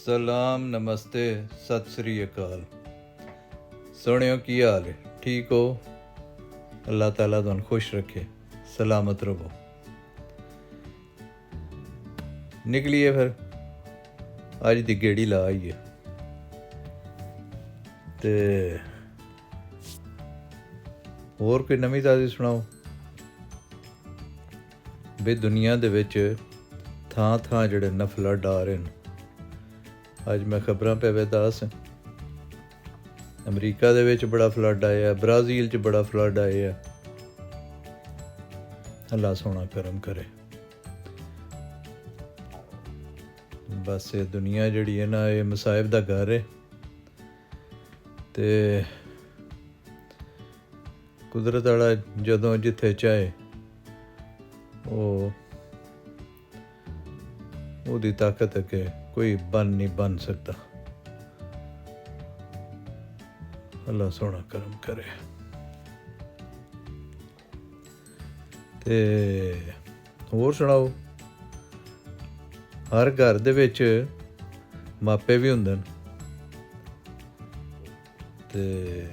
ਸਲਾਮ ਨਮਸਤੇ ਸਤਿ ਸ੍ਰੀ ਅਕਾਲ। ਸੁਣਿਓ ਕੀ ਹਾਲ ਹੈ? ਠੀਕ ਹੋ? ਅੱਲਾਹ ਤਾਲਾ ਤੁਹਾਨੂੰ ਖੁਸ਼ ਰੱਖੇ, ਸਲਾਮਤ ਰਹੋ। ਨਿਕਲੀਏ ਫਿਰ, ਅੱਜ ਦੀ ਗੇੜੀ ਲਾ ਆਈਏ। ਤੇ ਹੋਰ ਕੋਈ ਨਵੀਂ ਤਾਜ਼ੀ ਸੁਣਾਓ ਵੀ ਦੁਨੀਆ ਦੇ ਵਿੱਚ ਥਾਂ ਥਾਂ ਜਿਹੜੇ ਨਫਲੱਡ ਆ ਰਹੇ ਨੇ। ਅੱਜ ਮੈਂ ਖਬਰਾਂ ਪੈ ਦੱਸ, ਅਮਰੀਕਾ ਦੇ ਵਿੱਚ ਬੜਾ ਫਲੱਡ ਆਇਆ, ਬ੍ਰਾਜ਼ੀਲ 'ਚ ਬੜਾ ਫਲੱਡ ਆਇਆ। ਅੱਲਾ ਸੋਹਣਾ ਕਰਮ ਕਰੇ। ਬਸ ਇਹ ਦੁਨੀਆ ਜਿਹੜੀ ਹੈ ਨਾ, ਇਹ ਮਸਾਇਬ ਦਾ ਘਰ ਹੈ। ਤੇ ਕੁਦਰਤ ਵਾਲਾ ਜਦੋਂ ਜਿੱਥੇ ਚਾਹੇ ਉਹਦੀ ਤਾਕਤ ਅੱਗੇ ਕੋਈ ਨਹੀਂ ਬਣ ਸਕਦਾ। ਅੱਲਾ ਸੋਹਣਾ ਕਰਮ ਕਰੇ। ਤੇ ਹੋਰ ਸੁਣਾਓ। ਹਰ ਘਰ ਦੇ ਵਿੱਚ ਮਾਪੇ ਵੀ ਹੁੰਦੇ ਨੇ, ਤੇ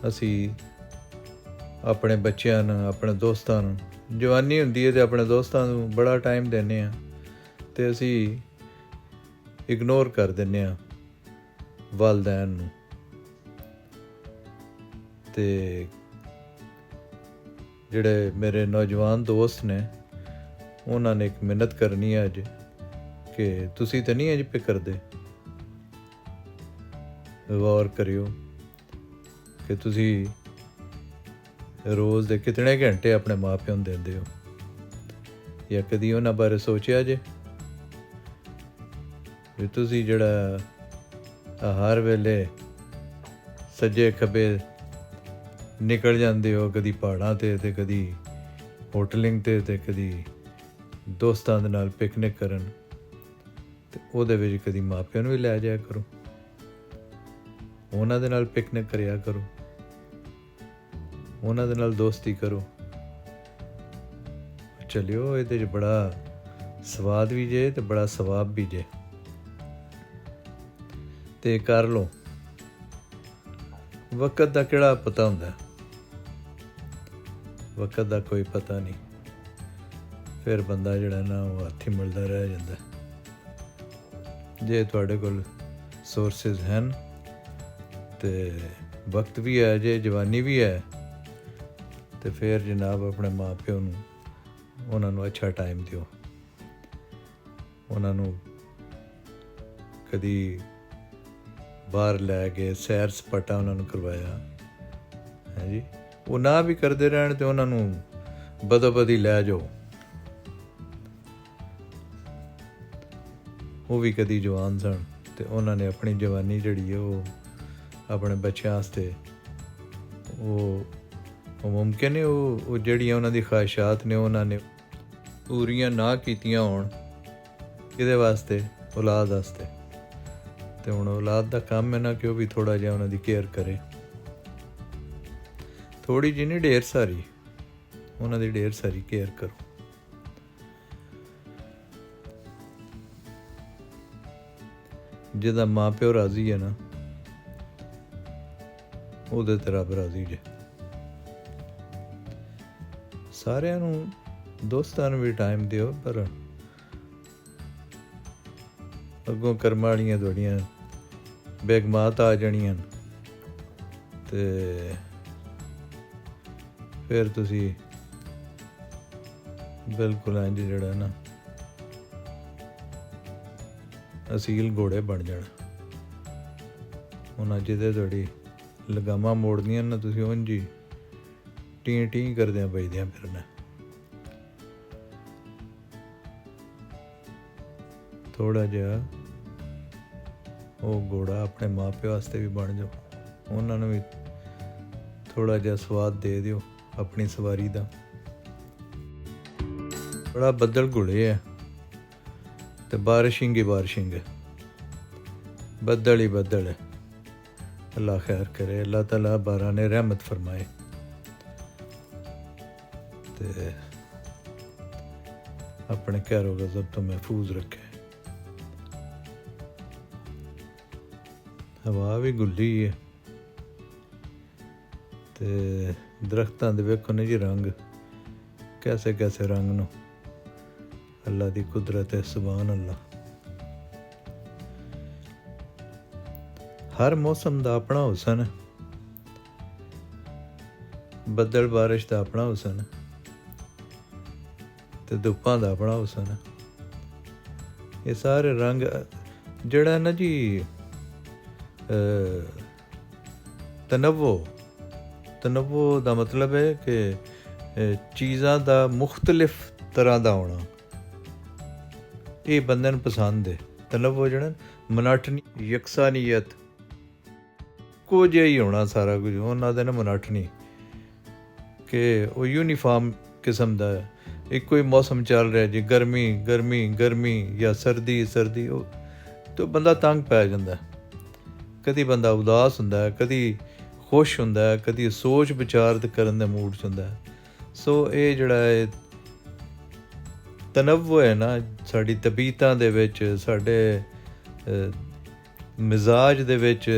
ਅਸੀਂ ਆਪਣੇ ਬੱਚਿਆਂ ਨੂੰ, ਆਪਣੇ ਦੋਸਤਾਂ ਨੂੰ, ਜਵਾਨੀ ਹੁੰਦੀ ਹੈ ਤੇ ਆਪਣੇ ਦੋਸਤਾਂ ਨੂੰ ਬੜਾ ਟਾਈਮ ਦਿੰਦੇ ਹਾਂ, ਤੇ ਅਸੀਂ ਇਗਨੋਰ ਕਰ ਦਿੰਦੇ ਹਾਂ ਵਾਲਿदैन ਨੂੰ। ਤੇ ਜਿਹੜੇ ਮੇਰੇ ਨੌਜਵਾਨ ਦੋਸਤ ਨੇ, ਉਹਨਾਂ ਨੇ ਇੱਕ ਮਿਹਨਤ ਕਰਨੀ ਹੈ ਅੱਜ, ਕਿ ਤੁਸੀਂ ਤਾਂ ਨਹੀਂ ਅਜੇ ਪੇ ਕਰਦੇ। ਗੌਰ ਕਰਿਓ ਕਿ ਤੁਸੀਂ ਰੋਜ਼ ਦੇ ਕਿਤਨੇ ਘੰਟੇ ਆਪਣੇ ਮਾਂ ਪਿਓ ਨੂੰ ਦਿੰਦੇ ਹੋ, ਜਾਂ ਕਦੀ ਉਹਨਾਂ ਬਾਰੇ ਸੋਚਿਆ ਜੇ ਵੀ ਤੁਸੀਂ ਜਿਹੜਾ ਹਰ ਵੇਲੇ ਸੱਜੇ ਖੱਬੇ ਨਿਕਲ ਜਾਂਦੇ ਹੋ, ਕਦੀ ਪਹਾੜਾਂ 'ਤੇ ਤੇ ਕਦੀ ਹੋਟਲਿੰਗ 'ਤੇ ਤੇ ਕਦੀ ਦੋਸਤਾਂ ਦੇ ਨਾਲ ਪਿਕਨਿਕ ਕਰਨ, ਤੇ ਉਹਦੇ ਵਿੱਚ ਕਦੀ ਮਾਂ ਪਿਓ ਨੂੰ ਵੀ ਲੈ ਜਾਇਆ ਕਰੋ, ਉਹਨਾਂ ਦੇ ਨਾਲ ਪਿਕਨਿਕ ਕਰਿਆ ਕਰੋ, ਉਹਨਾਂ ਦੇ ਨਾਲ ਦੋਸਤੀ ਕਰੋ। ਚਲਿਓ, ਇਹਦੇ 'ਚ ਬੜਾ ਸਵਾਦ ਵੀ ਜੇ ਤੇ ਬੜਾ ਸਵਾਬ ਵੀ ਜੇ, ਤੇ ਕਰ ਲਓ। ਵਕਤ ਦਾ ਕਿਹੜਾ ਪਤਾ ਹੁੰਦਾ? ਵਕਤ ਦਾ ਕੋਈ ਪਤਾ ਨਹੀਂ। ਫਿਰ ਬੰਦਾ ਜਿਹੜਾ ਨਾ, ਉਹ ਹੱਥ ਹੀ ਮਿਲਦਾ ਰਹਿ ਜਾਂਦਾ। ਜੇ ਤੁਹਾਡੇ ਕੋਲ ਸੋਰਸਿਸ ਹਨ ਤੇ ਵਕਤ ਵੀ ਹੈ, ਜੇ ਜਵਾਨੀ ਵੀ ਹੈ, ਤੇ ਫਿਰ ਜਨਾਬ ਆਪਣੇ ਮਾਂ ਪਿਓ ਨੂੰ, ਉਹਨਾਂ ਨੂੰ ਅੱਛਾ ਟਾਈਮ ਦਿਓ। ਉਹਨਾਂ ਨੂੰ ਕਦੀ ਬਾਹਰ ਲੈ ਕੇ ਸੈਰ ਸਪਾਟਾ ਉਹਨਾਂ ਨੂੰ ਕਰਵਾਇਆ ਹੈ ਜੀ। ਉਹ ਨਾ ਵੀ ਕਰਦੇ ਰਹਿਣ ਤੇ ਉਹਨਾਂ ਨੂੰ ਬਦੋ-ਬਦੀ ਲੈ ਜਾਓ। ਉਹ ਵੀ ਕਦੀ ਜਵਾਨ ਸਨ, ਤੇ ਉਹਨਾਂ ਨੇ ਆਪਣੀ ਜਵਾਨੀ ਜਿਹੜੀ ਹੈ ਉਹ ਆਪਣੇ ਬੱਚਿਆਂ ਵਾਸਤੇ ਉਹ ਮੁਮਕਿਨ ਹੈ ਉਹ ਜਿਹੜੀਆਂ ਉਹਨਾਂ ਦੀ ਖਵਾਹਿਸ਼ਾਤ ਨੇ, ਉਹਨਾਂ ਨੇ ਪੂਰੀਆਂ ਨਾ ਕੀਤੀਆਂ ਹੋਣ। ਕਿਹਦੇ ਵਾਸਤੇ? ਔਲਾਦ ਵਾਸਤੇ। ਤੇ ਹੁਣ ਔਲਾਦ ਦਾ ਕੰਮ ਹੈ ਨਾ ਕਿ ਉਹ ਵੀ ਥੋੜ੍ਹਾ ਜਿਹਾ ਉਹਨਾਂ ਦੀ ਕੇਅਰ ਕਰੇ। ਥੋੜ੍ਹੀ ਜਿਹੀ ਨਹੀਂ, ਢੇਰ ਸਾਰੀ, ਉਹਨਾਂ ਦੀ ਢੇਰ ਸਾਰੀ ਕੇਅਰ ਕਰੋ। ਜਿਹਦਾ ਮਾਂ ਪਿਓ ਰਾਜ਼ੀ ਹੈ ਨਾ, ਉਹਦੇ ਤੇ ਰੱਬ ਰਾਜ਼ੀ ਜੇ। ਸਾਰਿਆਂ ਨੂੰ, ਦੋਸਤਾਂ ਨੂੰ ਵੀ ਟਾਈਮ ਦਿਓ, ਪਰ ਅੱਗੋਂ ਕਰਮਾਂ ਵਾਲੀਆਂ ਤੁਹਾਡੀਆਂ ਬੇਗਮਾਤ ਆ ਜਾਣੀਆਂ, ਤੇ ਫਿਰ ਤੁਸੀਂ ਬਿਲਕੁਲ ਇੰਝ ਜਿਹੜਾ ਨਾ ਅਸੀਲ ਘੋੜੇ ਬਣ ਜਾਣਾ। ਉਹਨਾਂ ਜਿਹਦੇ ਤੁਹਾਡੀ ਲਗਾਮਾਂ ਮੋੜਨੀਆਂ ਨਾ, ਤੁਸੀਂ ਉਂਝ ਹੀ ਟੀ ਟੀ ਕਰਦਿਆਂ ਵੱਜਦਿਆਂ ਫਿਰਨਾ। ਥੋੜ੍ਹਾ ਜਿਹਾ ਉਹ ਘੋੜਾ ਆਪਣੇ ਮਾਂ ਪਿਓ ਵਾਸਤੇ ਵੀ ਬਣ ਜਾਓ, ਉਹਨਾਂ ਨੂੰ ਵੀ ਥੋੜ੍ਹਾ ਜਿਹਾ ਸਵਾਦ ਦੇ ਦਿਓ ਆਪਣੀ ਸਵਾਰੀ ਦਾ। ਬੜਾ ਬੱਦਲ ਘੁਲੇ ਹੈ, ਤੇ ਬਾਰਿਸ਼ਿੰਗ ਹੀ ਬਾਰਿਸ਼ਿੰਗ ਹੈ, ਬੱਦਲ ਹੀ ਬੱਦਲ ਹੈ। ਅੱਲਾ ਖੈਰ करे, अल्लाह ताला बाराने रहमत फरमाए। ਤੇ ਆਪਣੇ ਕਹਿਰੋ ਗਜ਼ਬ ਤੋਂ ਮਹਿਫੂਜ਼ ਰੱਖੇ। ਹਵਾ ਵੀ ਗੁੱਲੀ ਹੈ ਤੇ ਦਰਖਤਾਂ ਦੇ ਵੇਖੋ ਨੇ ਜੀ ਰੰਗ, ਕੈਸੇ ਕੈਸੇ ਰੰਗ ਨੂੰ, ਅੱਲਾ ਦੀ ਕੁਦਰਤ ਹੈ, ਸੁਭਾਨ ਅੱਲਾ। ਹਰ ਮੌਸਮ ਦਾ ਆਪਣਾ ਹੁਸਨ ਹੈ, ਬੱਦਲ ਬਾਰਿਸ਼ ਦਾ ਆਪਣਾ ਹੁਸਨ ਹੈ ਤੇ ਧੁੱਪਾਂ ਦਾ ਆਪਣਾ ਹੁਸਨ ਹੈ। ਇਹ ਸਾਰੇ ਰੰਗ ਜਿਹੜਾ ਨਾ ਜੀ ਤਨਵੋ ਦਾ ਮਤਲਬ ਹੈ ਕਿ ਚੀਜ਼ਾਂ ਦਾ ਮੁਖਤਲਿਫ ਤਰ੍ਹਾਂ ਦਾ ਹੋਣਾ, ਇਹ ਬੰਦੇ ਨੂੰ ਪਸੰਦ ਹੈ। ਤਨਵੋ ਜਿਹੜਾ ਮਨਾਟਨੀ, ਯਕਸਾਨੀਅਤ, ਇੱਕੋ ਜਿਹਾ ਹੀ ਹੋਣਾ ਸਾਰਾ ਕੁਝ, ਉਹਨਾਂ ਦੇ ਨਾ ਮਨਾਟਨੀ ਕਿ ਉਹ ਯੂਨੀਫਾਰਮ ਕਿਸਮ ਦਾ ਹੈ, ਇੱਕੋ ਹੀ ਮੌਸਮ ਚੱਲ ਰਿਹਾ ਜੀ, ਗਰਮੀ ਗਰਮੀ ਗਰਮੀ ਜਾਂ ਸਰਦੀ ਸਰਦੀ, ਉਹ ਤਾਂ ਬੰਦਾ ਤੰਗ ਪੈ ਜਾਂਦਾ। ਕਦੀ ਬੰਦਾ ਉਦਾਸ ਹੁੰਦਾ, ਕਦੀ ਖੁਸ਼ ਹੁੰਦਾ, ਕਦੀ ਸੋਚ ਵਿਚਾਰ ਕਰਨ ਦੇ ਮੂਡ 'ਚ ਹੁੰਦਾ। ਸੋ ਇਹ ਜਿਹੜਾ ਹੈ ਤਨਵੁ ਹੈ ਨਾ ਸਾਡੀ ਤਬੀਅਤਾਂ ਦੇ ਵਿੱਚ, ਸਾਡੇ ਮਿਜ਼ਾਜ ਦੇ ਵਿੱਚ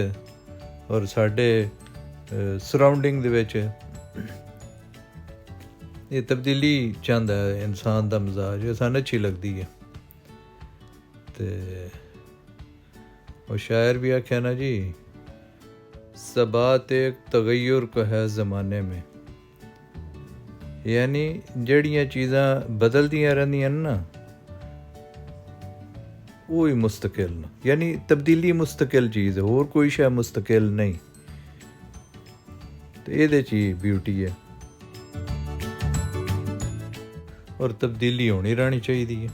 ਔਰ ਸਾਡੇ ਸਰਾਊਂਡਿੰਗ ਦੇ ਵਿੱਚ, ਇਹ ਤਬਦੀਲੀ ਚਾਹੁੰਦਾ ਹੈ ਇਨਸਾਨ ਦਾ ਮਿਜ਼ਾਜ, ਇਹ ਸਾਨੂੰ ਅੱਛੀ ਲੱਗਦੀ ਹੈ। ਤੇ ਉਹ ਸ਼ਾਇਰ ਵੀ ਆਖਿਆ ਨਾ ਜੀ, ਸਬਾਤ ਇੱਕ ਤਗਯੁਰ ਕੋ ਹੈ ਜ਼ਮਾਨੇ ਮੇਂ, ਯਾਨੀ ਜਿਹੜੀਆਂ ਚੀਜ਼ਾਂ ਬਦਲਦੀਆਂ ਰਹਿੰਦੀਆਂ ਨਾ ਉਹ ਹੀ ਮੁਸਤਕਿਲ ਨੇ, ਯਾਨੀ ਤਬਦੀਲੀ ਮੁਸਤਕਿਲ ਚੀਜ਼ ਹੈ, ਹੋਰ ਕੋਈ ਸ਼ੈ ਮੁਸਤਕਿਲ ਨਹੀਂ। ਤੇ ਇਹਦੇ 'ਚ ਹੀ ਬਿਊਟੀ ਹੈ ਔਰ ਤਬਦੀਲੀ ਹੋਣੀ ਰਹਿਣੀ ਚਾਹੀਦੀ ਹੈ।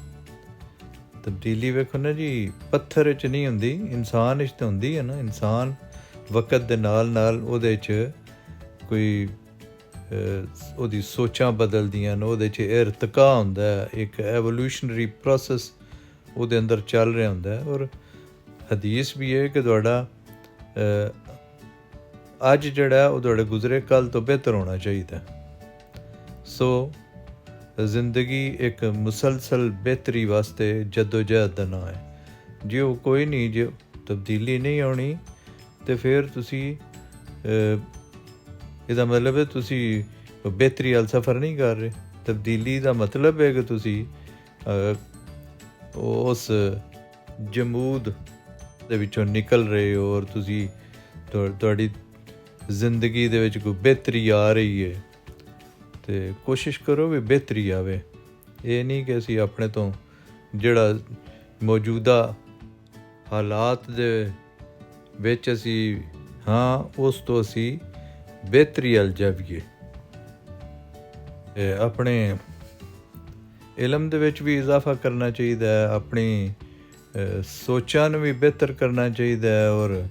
ਤਬਦੀਲੀ ਵੇਖੋ ਨਾ ਜੀ, ਪੱਥਰ 'ਚ ਨਹੀਂ ਹੁੰਦੀ, ਇਨਸਾਨ 'ਚ ਤਾਂ ਹੁੰਦੀ ਹੈ ਨਾ। ਇਨਸਾਨ ਵਕਤ ਦੇ ਨਾਲ ਨਾਲ ਉਹਦੇ 'ਚ ਕੋਈ ਉਹਦੀ ਸੋਚਾਂ ਬਦਲਦੀਆਂ ਨੇ, ਉਹਦੇ 'ਚ ਇਰਤਕਾ ਹੁੰਦਾ, ਇੱਕ ਐਵੋਲਿਊਸ਼ਨਰੀ ਪ੍ਰੋਸੈਸ ਉਹਦੇ ਅੰਦਰ ਚੱਲ ਰਿਹਾ ਹੁੰਦਾ। ਔਰ ਹਦੀਸ ਵੀ ਹੈ ਕਿ ਤੁਹਾਡਾ ਅੱਜ ਜਿਹੜਾ ਉਹ ਤੁਹਾਡੇ ਗੁਜ਼ਰੇ ਕੱਲ੍ਹ ਤੋਂ ਬਿਹਤਰ ਹੋਣਾ ਚਾਹੀਦਾ। ਸੋ ਜ਼ਿੰਦਗੀ ਇੱਕ ਮੁਸਲਸਲ ਬਿਹਤਰੀ ਵਾਸਤੇ ਜਦੋਜਹਿਦ ਦਾ ਨਾਂ ਹੈ। ਜੇ ਉਹ ਕੋਈ ਨਹੀਂ, ਜੇ ਤਬਦੀਲੀ ਨਹੀਂ ਆਉਣੀ ਤੇ ਫਿਰ ਤੁਸੀਂ ਇਹਦਾ ਮਤਲਬ ਹੈ ਤੁਸੀਂ ਬਿਹਤਰੀ ਵੱਲ ਸਫ਼ਰ ਨਹੀਂ ਕਰ ਰਹੇ। ਤਬਦੀਲੀ ਦਾ ਮਤਲਬ ਹੈ ਕਿ ਤੁਸੀਂ ਉਸ ਜਮੂਦ ਦੇ ਵਿੱਚੋਂ ਨਿਕਲ ਰਹੇ ਹੋ ਔਰ ਤੁਸੀਂ ਤੁਹਾਡੀ ਜ਼ਿੰਦਗੀ ਦੇ ਵਿੱਚ ਕੋਈ ਬਿਹਤਰੀ ਆ ਰਹੀ ਹੈ ਤੇ ਕੋਸ਼ਿਸ਼ ਕਰੋ ਵੀ ਬਿਹਤਰੀ ਆਵੇ। ਇਹ ਨਹੀਂ ਕਿ ਅਸੀਂ ਆਪਣੇ ਤੋਂ ਜਿਹੜਾ ਮੌਜੂਦਾ ਹਾਲਾਤ ਦੇ ਵਿੱਚ ਅਸੀਂ ਹਾਂ ਉਸ ਤੋਂ ਅਸੀਂ ਬਿਹਤਰੀ ਵੱਲ ਜਾਈਏ। ਆਪਣੇ ਇਲਮ ਦੇ ਵਿੱਚ ਵੀ ਇਜ਼ਾਫਾ ਕਰਨਾ ਚਾਹੀਦਾ ਹੈ, ਆਪਣੀ ਸੋਚਾਂ ਨੂੰ ਵੀ ਬਿਹਤਰ ਕਰਨਾ ਚਾਹੀਦਾ ਹੈ। ਔਰ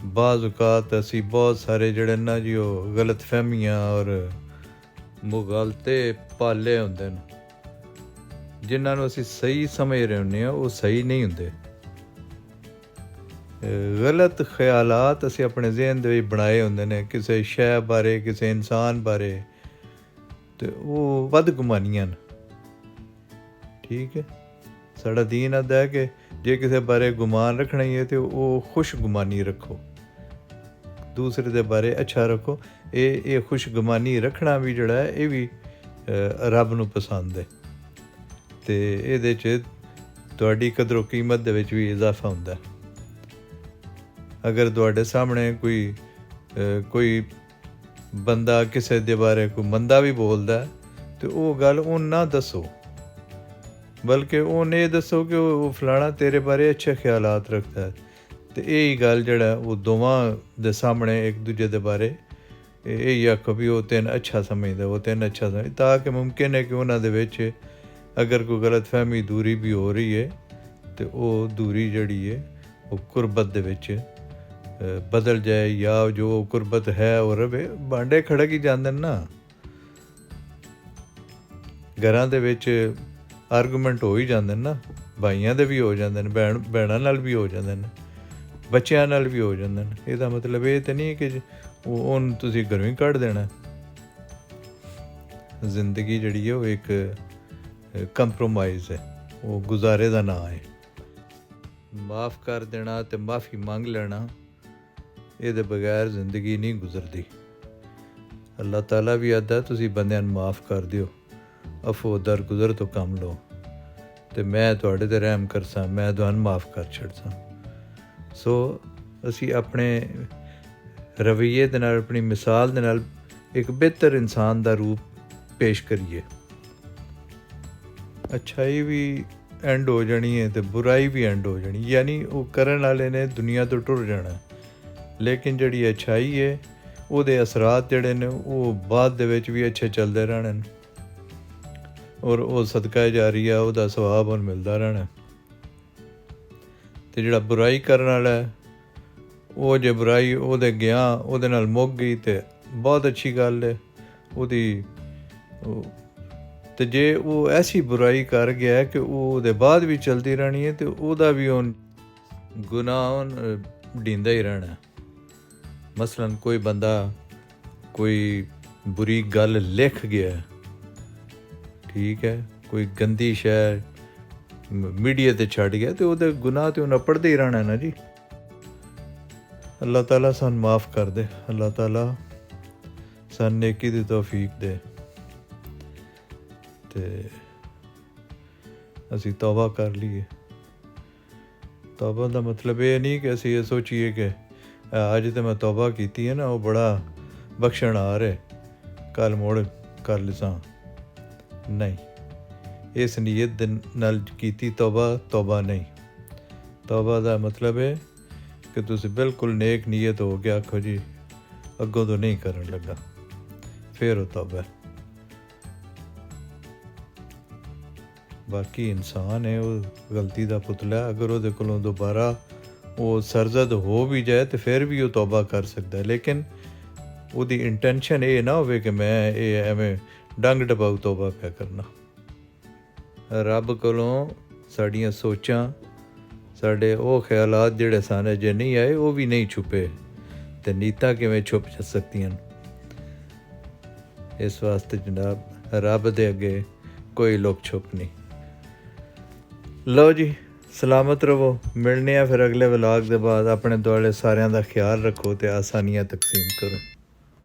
ਬਾਜ਼ ਔਕਾਤ ਅਸੀਂ ਬਹੁਤ ਸਾਰੇ ਜਿਹੜੇ ਨਾ ਜੀ ਉਹ ਗਲਤ ਫਹਿਮੀਆਂ ਔਰ ਮੁਗਾਲਤੇ ਪਾਲੇ ਹੁੰਦੇ ਨੇ, ਜਿਨ੍ਹਾਂ ਨੂੰ ਅਸੀਂ ਸਹੀ ਸਮਝ ਰਹੇ ਹੁੰਦੇ ਹਾਂ, ਉਹ ਸਹੀ ਨਹੀਂ ਹੁੰਦੇ। ਗਲਤ ਖਿਆਲਾਤ ਅਸੀਂ ਆਪਣੇ ਜ਼ਿਹਨ ਦੇ ਵਿੱਚ ਬਣਾਏ ਹੁੰਦੇ ਨੇ ਕਿਸੇ ਸ਼ੈ ਬਾਰੇ, ਕਿਸੇ ਇਨਸਾਨ ਬਾਰੇ, ਤੇ ਉਹ ਬਦਗੁਮਾਨੀਆਂ ਨੇ। ਠੀਕ ਹੈ, ਸਾਡਾ ਦੀਨ ਆਖਦਾ ਹੈ ਕਿ ਜੇ ਕਿਸੇ ਬਾਰੇ ਗੁਮਾਨ ਰੱਖਣਾ ਹੀ ਹੈ ਤੇ ਉਹ ਖੁਸ਼ਗੁਮਾਨੀ ਰੱਖੋ, ਦੂਸਰੇ ਦੇ ਬਾਰੇ ਅੱਛਾ ਰੱਖੋ। ਇਹ ਖੁਸ਼ਗੁਮਾਨੀ ਰੱਖਣਾ ਵੀ ਜਿਹੜਾ ਹੈ ਇਹ ਵੀ ਰੱਬ ਨੂੰ ਪਸੰਦ ਹੈ ਤੇ ਇਹਦੇ 'ਚ ਤੁਹਾਡੀ ਕਦਰੋ ਕੀਮਤ ਦੇ ਵਿੱਚ ਵੀ ਇਜ਼ਾਫਾ ਹੁੰਦਾ। ਅਗਰ ਤੁਹਾਡੇ ਸਾਹਮਣੇ ਕੋਈ ਬੰਦਾ ਕਿਸੇ ਦੇ ਬਾਰੇ ਕੋਈ ਮੰਦਾ ਵੀ ਬੋਲਦਾ ਤੇ ਉਹ ਗੱਲ ਉਹ ਨਾ ਦੱਸੋ, ਬਲਕਿ ਉਹਨੇ ਇਹ ਦੱਸੋ ਕਿ ਉਹ ਫਲਾਣਾ ਤੇਰੇ ਬਾਰੇ ਅੱਛੇ ਖਿਆਲਾਤ ਰੱਖਦਾ ਹੈ। ਤੇ ਇਹ ਹੀ ਗੱਲ ਜਿਹੜਾ ਉਹ ਦੋਵਾਂ ਦੇ ਸਾਹਮਣੇ ਇੱਕ ਦੂਜੇ ਦੇ ਬਾਰੇ ਇਹ ਆਖੋ ਵੀ ਉਹ ਤੈਨੂੰ ਅੱਛਾ ਸਮਝਦਾ, ਉਹ ਤੈਨੂੰ ਅੱਛਾ ਸਮਝਦਾ, ਤਾਂ ਕਿ ਮੁਮਕਿਨ ਹੈ ਕਿ ਉਹਨਾਂ ਦੇ ਵਿੱਚ ਅਗਰ ਕੋਈ ਗਲਤ ਫਹਿਮੀ ਦੂਰੀ ਵੀ ਹੋ ਰਹੀ ਹੈ ਤੇ ਉਹ ਦੂਰੀ ਜਿਹੜੀ ਹੈ ਉਹ ਕੁਰਬਤ ਦੇ ਵਿੱਚ ਬਦਲ ਜਾਏ, ਜਾਂ ਜੋ ਕੁਰਬਤ ਹੈ ਉਹ ਰਵੇ। ਬਾਂਡੇ ਖੜਕ ਹੀ ਜਾਂਦੇ ਨੇ ਨਾ, ਘਰਾਂ ਦੇ ਵਿੱਚ ਆਰਗੂਮੈਂਟ ਹੋ ਹੀ ਜਾਂਦੇ ਨੇ ਨਾ, ਭਾਈਆਂ ਦੇ ਵੀ ਹੋ ਜਾਂਦੇ ਨੇ, ਭੈਣਾਂ ਨਾਲ ਵੀ ਹੋ ਜਾਂਦੇ ਨੇ, ਬੱਚਿਆਂ ਨਾਲ ਵੀ ਹੋ ਜਾਂਦੇ ਨੇ। ਇਹਦਾ ਮਤਲਬ ਇਹ ਤਾਂ ਨਹੀਂ ਕਿ ਉਹਨੂੰ ਤੁਸੀਂ ਘਰੋਂ ਹੀ ਕੱਢ ਦੇਣਾ। ਜ਼ਿੰਦਗੀ ਜਿਹੜੀ ਹੈ ਉਹ ਇੱਕ ਕੰਪਰੋਮਾਈਜ਼ ਹੈ, ਉਹ ਗੁਜ਼ਾਰੇ ਦਾ ਨਾਂ ਹੈ। ਮਾफ़ ਕਰ ਦੇਣਾ ਤੇ ਮਾफ़ੀ ਮੰਗ ਲੈਣਾ, ਇਹਦੇ ਬਗੈਰ ਜ਼ਿੰਦਗੀ ਨਹੀਂ ਗੁਜ਼ਰਦੀ। ਅੱਲਾਹ ਤਾਲਾ ਵੀ ਆਖਦਾ ਤੁਸੀਂ ਬੰਦਿਆਂ ਨੂੰ ਮਾफ़ ਕਰ ਦਿਓ, ਅਫੋ ਦਰਗੁਜ਼ਰ ਤੋਂ ਕੰਮ ਲਓ, ਤੇ ਮੈਂ ਤੁਹਾਡੇ 'ਤੇ ਰਹਿਮ ਕਰਸਾਂ, ਮੈਂ ਤੁਹਾਨੂੰ ਮਾफ़ ਕਰ ਛੱਡਸਾਂ। ਸੋ ਅਸੀਂ ਆਪਣੇ ਰਵੱਈਏ ਦੇ ਨਾਲ, ਆਪਣੀ ਮਿਸਾਲ ਦੇ ਨਾਲ ਇੱਕ ਬਿਹਤਰ ਇਨਸਾਨ ਦਾ ਰੂਪ ਪੇਸ਼ ਕਰੀਏ। ਅੱਛਾਈ ਵੀ ਐਂਡ ਹੋ ਜਾਣੀ ਹੈ ਤੇ ਬੁਰਾਈ ਵੀ ਐਂਡ ਹੋ ਜਾਣੀ, ਯਾਨੀ ਉਹ ਕਰਨ ਵਾਲੇ ਨੇ ਦੁਨੀਆ ਤੋਂ ਟੁਰ ਜਾਣਾ, ਲੇਕਿਨ ਜਿਹੜੀ ਅੱਛਾਈ ਹੈ ਉਹਦੇ ਅਸਰਾਤ ਜਿਹੜੇ ਨੇ ਉਹ ਬਾਅਦ ਦੇ ਵਿੱਚ ਵੀ ਅੱਛੇ ਚੱਲਦੇ ਰਹਿਣੇ, ਔਰ ਉਹ ਸਦਕਾ ਜਾਰੀਆ ਉਹਦਾ ਸਵਾਬ ਹੁਣ ਮਿਲਦਾ ਰਹਿਣਾ। ਤੇ ਜਿਹੜਾ ਬੁਰਾਈ ਕਰਨ ਵਾਲਾ ਉਹ ਜੇ ਬੁਰਾਈ ਉਹਦੇ ਗਿਆ, ਉਹਦੇ ਨਾਲ ਮੁੱਕ ਗਈ ਤੇ ਬਹੁਤ ਅੱਛੀ ਗੱਲ ਹੈ ਉਹਦੀ। ਤੇ ਜੇ ਉਹ ਐਸੀ ਬੁਰਾਈ ਕਰ ਗਿਆ ਕਿ ਉਹ ਉਹਦੇ ਬਾਅਦ ਵੀ ਚਲਦੀ ਰਹਿਣੀ ਹੈ ਤੇ ਉਹਦਾ ਵੀ ਉਹ ਗੁਨਾਹ ਢੀਂਦਾ ਹੀ ਰਹਿਣਾ। ਮਸਲਨ ਕੋਈ ਬੰਦਾ ਕੋਈ ਬੁਰੀ ਗੱਲ ਲਿਖ ਗਿਆ, ਠੀਕ ਹੈ, ਕੋਈ ਗੰਦੀ ਸ਼ੈ ਮੀਡੀਆ 'ਤੇ ਛੱਡ ਗਿਆ ਤੇ ਉਹਦੇ ਗੁਨਾਹ ਤੇ ਉਹਨੂੰ ਪੜ੍ਹਦੇ ਹੀ ਰਹਿਣਾ ਨਾ ਜੀ। ਅੱਲਾਹ ਤਾਲਾ ਸਾਨੂੰ ਮਾफ़ ਕਰ ਦੇ, ਅੱਲਾਹ ਤਾਲਾ ਸਾਨੂੰ ਨੇਕੀ ਦੀ ਤੌਫੀਕ ਦੇ ਤੇ ਅਸੀਂ ਤੌਬਾ ਕਰ ਲਈਏ। ਤੌਬਾ ਦਾ ਮਤਲਬ ਇਹ ਨਹੀਂ ਕਿ ਅਸੀਂ ਇਹ ਸੋਚੀਏ ਕਿ ਅੱਜ ਤਾਂ ਮੈਂ ਤੌਬਾ ਕੀਤੀ ਹੈ ਨਾ, ਉਹ ਬੜਾ ਬਖਸ਼ਣ ਆ ਰਿਹਾ, ਕੱਲ੍ਹ ਮੁੜ ਕਰ ਲਿਸਾਂ। ਨਹੀਂ, ਇਸ ਨੀਅਤ ਦੇ ਨਾਲ ਕੀਤੀ ਤੌਬਾ ਨਹੀਂ। ਤੌਬਾ ਦਾ ਮਤਲਬ ਹੈ ਕਿ ਤੁਸੀਂ ਬਿਲਕੁਲ ਨੇਕ ਨੀਅਤ ਹੋ ਕੇ ਆਖੋ ਜੀ ਅੱਗੋਂ ਤੋਂ ਨਹੀਂ ਕਰਨ ਲੱਗਾ, ਫਿਰ ਉਹ ਤੌਬਾ। ਬਾਕੀ ਇਨਸਾਨ ਹੈ, ਉਹ ਗਲਤੀ ਦਾ ਪੁਤਲਾ, ਅਗਰ ਉਹਦੇ ਕੋਲੋਂ ਦੁਬਾਰਾ ਉਹ ਸਰਜ਼ਦ ਹੋ ਵੀ ਜਾਏ ਤੇ ਫਿਰ ਵੀ ਉਹ ਤੌਬਾ ਕਰ ਸਕਦਾ, ਲੇਕਿਨ ਉਹਦੀ ਇੰਟੈਂਸ਼ਨ ਇਹ ਨਾ ਹੋਵੇ ਕਿ ਮੈਂ ਇਹ ਐਵੇਂ ਡੰਗ ਡਬਾਊ ਤੌਬਾ ਪਿਆ ਕਰਨਾ। ਰੱਬ ਕੋਲੋਂ ਸਾਡੀਆਂ ਸੋਚਾਂ, ਸਾਡੇ ਉਹ ਖਿਆਲਾਤ ਜਿਹੜੇ ਸਾਨੂੰ ਜੇ ਨਹੀਂ ਆਏ ਉਹ ਵੀ ਨਹੀਂ ਛੁਪੇ, ਤੇ ਨੀਤਾਂ ਕਿਵੇਂ ਛੁਪ ਸਕਦੀਆਂ। ਇਸ ਵਾਸਤੇ ਜਨਾਬ ਰੱਬ ਦੇ ਅੱਗੇ ਕੋਈ ਲੁਕ ਛੁਪ ਨਹੀਂ। ਲਓ ਜੀ, ਸਲਾਮਤ ਰਵੋ, ਮਿਲਨੇ ਆ ਫਿਰ ਅਗਲੇ ਵਲਾਗ ਦੇ ਬਾਅਦ। ਆਪਣੇ ਦੁਆਲੇ ਸਾਰਿਆਂ ਦਾ ਖਿਆਲ ਰੱਖੋ ਤੇ ਆਸਾਨੀਆਂ ਤਕਸੀਮ ਕਰੋ।